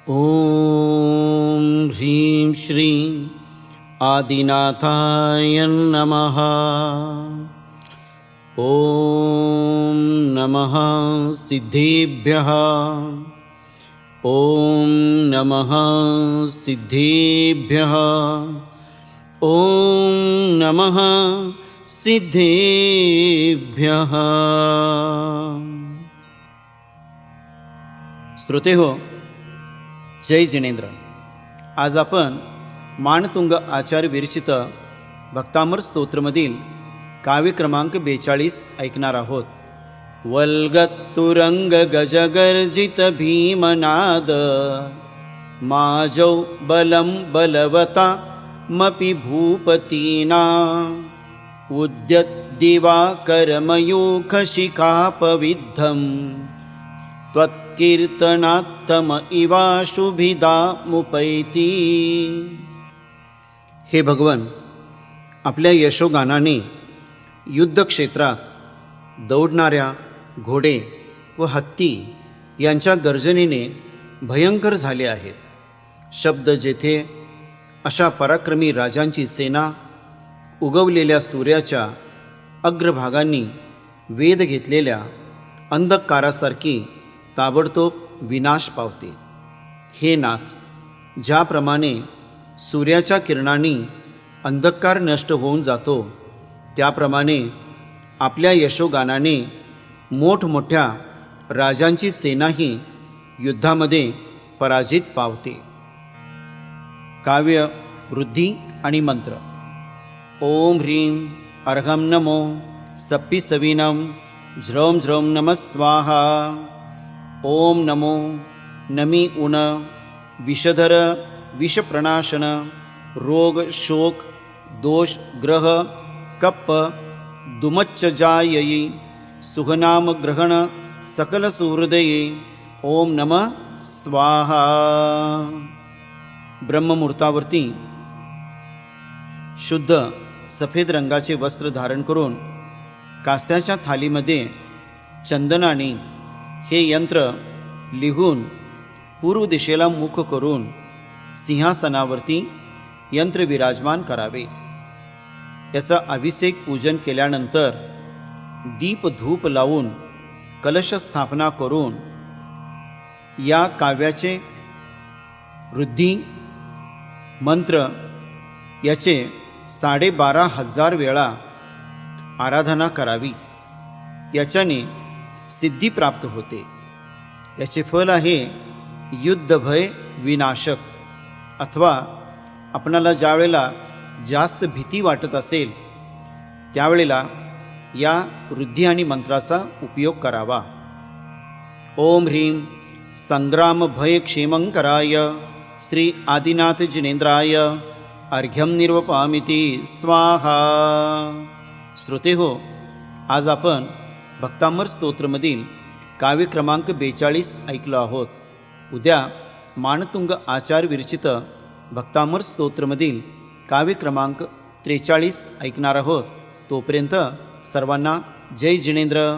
ॐ ह्रीं श्रीं आदिनाथाय नमः। ॐ नमः सिद्धेभ्यः। ॐ नमः सिद्धेभ्यः। ॐ नमः सिद्धेभ्यः। श्रोते हो, जय जिनेंद्र। आज आपण मानतुंग आचार्य विरचित भक्तामर स्तोत्रमधील काव्य क्रमांक 42 ऐकणार आहोत। वल्गत्तुरंग गजगर्जित भीमनाद माजौ बलं बलवता मपि भूपतीना उद्यत दिवाकरमयूखशिखापविद्धं त्वत्कीर्तनात्तम इवाशुभिदा मुपैती। हे भगवन, आपल्या यशोगानाने युद्धक्षेत्रात दौडणाऱ्या घोडे व हत्ती यांच्या गर्जनेने भयंकर झाले आहेत। शब्द जेथे अशा पराक्रमी राजांची सेना उगवलेल्या सूर्याच्या अग्रभागांनी वेध घेतलेल्या अंधकारासारखी ताबडतोब विनाश पावते। हे नाथ, ज्याप्रमाणे सूर्याच्या किरणांनी अंधकार नष्ट होऊन जातो, त्याप्रमाणे आपल्या यशोगानाने मोठमोठ्या राजांची सेनाही युद्धामध्ये पराजित पावते। काव्य वृद्धी आणि मंत्र। ओम ह्रीं अर्घं नमो सप्पी सवीनं ज्रौं ज्रौं नमः स्वाहा। ओम नमो नमी उन विषधर विषप्रणाशन रोग शोक दोष ग्रह कप्प दुमच्चजायी सुहनाम ग्रहण सकल सुहृदये ओम नमः स्वाहा। ब्रह्ममुहूर्तावरती शुद्ध सफेद रंगाचे वस्त्र धारण करून कास्याच्या थालीमध्ये चंदनाने हे यंत्र लिहून पूर्व दिशेला मुख करून सिंहासनावरती यंत्र विराजमान करावे। याचा अभिषेक पूजन केल्यानंतर दीप धूप लावून कलश स्थापना करून या काव्याचे वृद्धी मंत्र याचे 12,500 वेळा आराधना करावी। याच्याने सिद्धी प्राप्त होते। याचे फल आहे युद्धभय विनाशक। अथवा आपणाला ज्यावेळेला जास्त भीती वाटत असेल त्यावेळेला या वृद्धी आणि मंत्राचा उपयोग करावा। ओम ह्रीं संग्राम भय क्षेमंकराय श्री आदिनाथ जिनेंद्राय अर्घ्यं निर्वपामिति स्वाहा। श्रोते हो, आज आपण भक्तामर स्तोत्रमधील काव्य क्रमांक 42 ऐकलो आहोत। उद्या मानतुंग आचार्य विरचित भक्तामर स्तोत्रमधील काव्य क्रमांक 43 ऐकणार आहोत। तोपर्यंत सर्वांना जय जिनेंद्र।